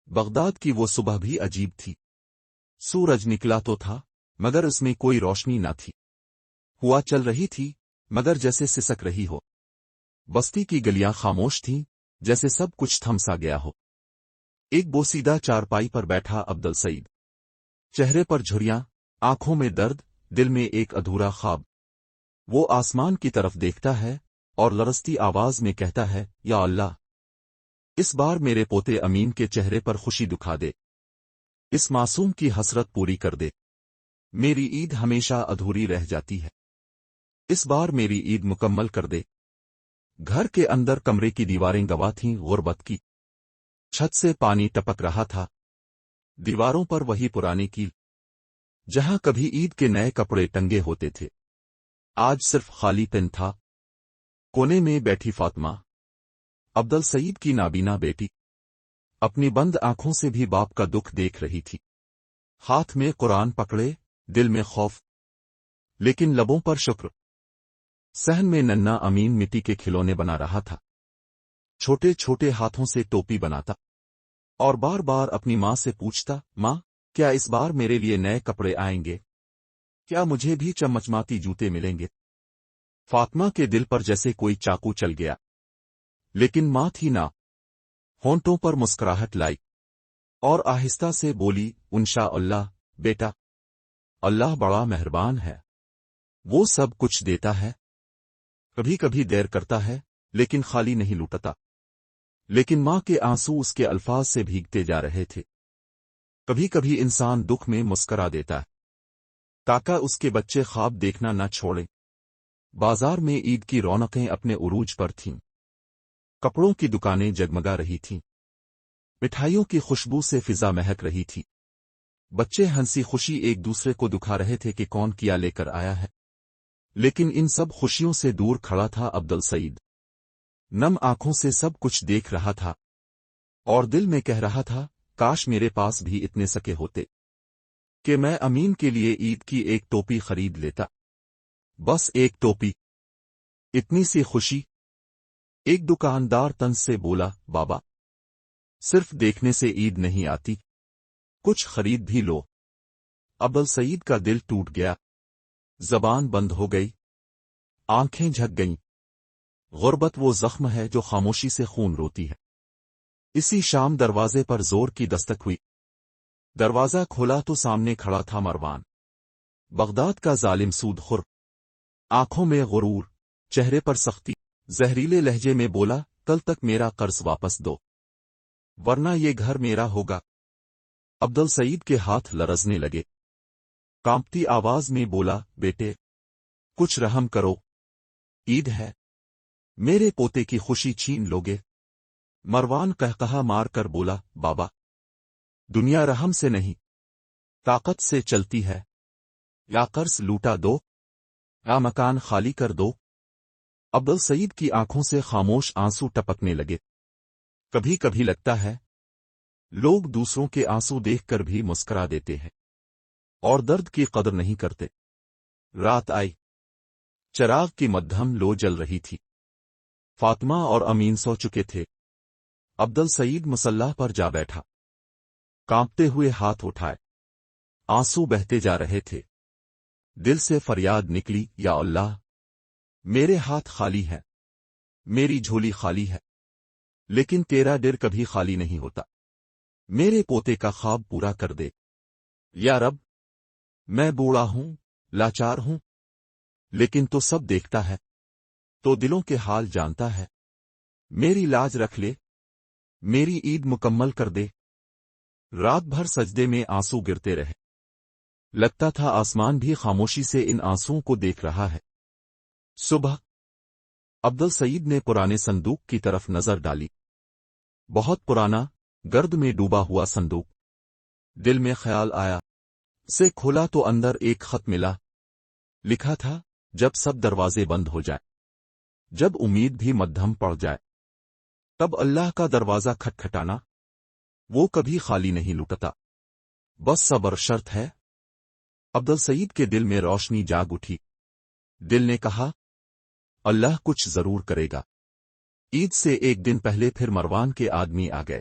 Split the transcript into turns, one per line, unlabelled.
Baghdad کی وہ صبح بھی عجیب تھی۔ سورج نکلا تو تھا مگر اس میں کوئی روشنی نہ تھی۔ ہوا چل رہی تھی مگر جیسے سسک رہی ہو۔ بستی کی گلیاں خاموش تھیں جیسے سب کچھ تھم سا گیا ہو۔ ایک بوسیدہ چارپائی پر بیٹھا عبدالسعید، چہرے پر جھریاں، آنکھوں میں درد، دل میں ایک ادھورا خواب۔ وہ آسمان کی طرف دیکھتا ہے اور لرزتی آواز میں کہتا ہے، یا اللہ، اس بار میرے پوتے امین کے چہرے پر خوشی دکھا دے، اس معصوم کی حسرت پوری کر دے۔ میری عید ہمیشہ ادھوری رہ جاتی ہے، اس بار میری عید مکمل کر دے۔ گھر کے اندر کمرے کی دیواریں گواہ تھیں غربت کی۔ چھت سے پانی ٹپک رہا تھا، دیواروں پر وہی پرانی کیل، جہاں کبھی عید کے نئے کپڑے ٹنگے ہوتے تھے، آج صرف خالی پن تھا۔ کونے میں بیٹھی فاطمہ، عبدالسعید کی نابینا بیٹی، اپنی بند آنکھوں سے بھی باپ کا دکھ دیکھ رہی تھی۔ ہاتھ میں قرآن پکڑے، دل میں خوف، لیکن لبوں پر شکر۔ صحن میں ننھا امین مٹی کے کھلونے بنا رہا تھا، چھوٹے چھوٹے ہاتھوں سے ٹوپی بناتا اور بار بار اپنی ماں سے پوچھتا، ماں، کیا اس بار میرے لیے نئے کپڑے آئیں گے؟ کیا مجھے بھی چمچماتی جوتے ملیں گے؟ فاطمہ کے دل پر جیسے کوئی چاقو چل گیا، لیکن ماں تھی نہ، ہونٹوں پر مسکراہٹ لائی اور آہستہ سے بولی، انشاء اللہ بیٹا، اللہ بڑا مہربان ہے، وہ سب کچھ دیتا ہے، کبھی کبھی دیر کرتا ہے لیکن خالی نہیں لوٹتا۔ لیکن ماں کے آنسو اس کے الفاظ سے بھیگتے جا رہے تھے۔ کبھی کبھی انسان دکھ میں مسکرا دیتا ہے تاکہ اس کے بچے خواب دیکھنا نہ چھوڑیں۔ بازار میں عید کی رونقیں اپنے عروج پر تھیں، کپڑوں کی دکانیں جگمگا رہی تھیں، مٹھائیوں کی خوشبو سے فضا مہک رہی تھی، بچے ہنسی خوشی ایک دوسرے کو دکھا رہے تھے کہ کون کیا لے کر آیا ہے۔ لیکن ان سب خوشیوں سے دور کھڑا تھا عبدالسعید، نم آنکھوں سے سب کچھ دیکھ رہا تھا اور دل میں کہہ رہا تھا، کاش میرے پاس بھی اتنے سکے ہوتے کہ میں امین کے لیے عید کی ایک ٹوپی خرید لیتا، بس ایک ٹوپی، اتنی سی خوشی۔ ایک دکاندار طنز سے بولا، بابا، صرف دیکھنے سے عید نہیں آتی، کچھ خرید بھی لو۔ عبدالسعید کا دل ٹوٹ گیا، زبان بند ہو گئی، آنکھیں جھک گئیں۔ غربت وہ زخم ہے جو خاموشی سے خون روتی ہے۔ اسی شام دروازے پر زور کی دستک ہوئی۔ دروازہ کھولا تو سامنے کھڑا تھا مروان، بغداد کا ظالم سود خور، آنکھوں میں غرور، چہرے پر سختی، زہریلے لہجے میں بولا، کل تک میرا قرض واپس دو ورنہ یہ گھر میرا ہوگا۔ عبدالسعید کے ہاتھ لرزنے لگے، کانپتی آواز میں بولا، بیٹے، کچھ رحم کرو، عید ہے، میرے پوتے کی خوشی چھین لوگے؟ مروان قہقہا مار کر بولا، بابا، دنیا رحم سے نہیں، طاقت سے چلتی ہے، یا قرض لوٹا دو یا مکان خالی کر دو۔ عبدالسعید کی آنکھوں سے خاموش آنسو ٹپکنے لگے۔ کبھی کبھی لگتا ہے لوگ دوسروں کے آنسو دیکھ کر بھی مسکرا دیتے ہیں اور درد کی قدر نہیں کرتے۔ رات آئی، چراغ کی مدھم لو جل رہی تھی، فاطمہ اور امین سو چکے تھے۔ عبدالسعید مصلی پر جا بیٹھا، کانپتے ہوئے ہاتھ اٹھائے، آنسو بہتے جا رہے تھے۔ دل سے فریاد نکلی، یا اللہ، میرے ہاتھ خالی ہیں، میری جھولی خالی ہے، لیکن تیرا ڈر کبھی خالی نہیں ہوتا، میرے پوتے کا خواب پورا کر دے۔ یا رب، میں بوڑھا ہوں، لاچار ہوں، لیکن تو سب دیکھتا ہے، تو دلوں کے حال جانتا ہے، میری لاج رکھ لے، میری عید مکمل کر دے۔ رات بھر سجدے میں آنسو گرتے رہے، لگتا تھا آسمان بھی خاموشی سے ان آنسوؤں کو دیکھ رہا ہے۔ صبح عبدالسعید نے پرانے صندوق کی طرف نظر ڈالی، بہت پرانا، گرد میں ڈوبا ہوا صندوق۔ دل میں خیال آیا، اسے کھولا تو اندر ایک خط ملا، لکھا تھا، جب سب دروازے بند ہو جائے، جب امید بھی مدھم پڑ جائے، تب اللہ کا دروازہ کھٹکھٹانا، وہ کبھی خالی نہیں لوٹتا، بس صبر شرط ہے۔ عبدالسعید کے دل میں روشنی جاگ اٹھی، دل نے کہا، اللہ کچھ ضرور کرے گا۔ عید سے ایک دن پہلے پھر مروان کے آدمی آ گئے۔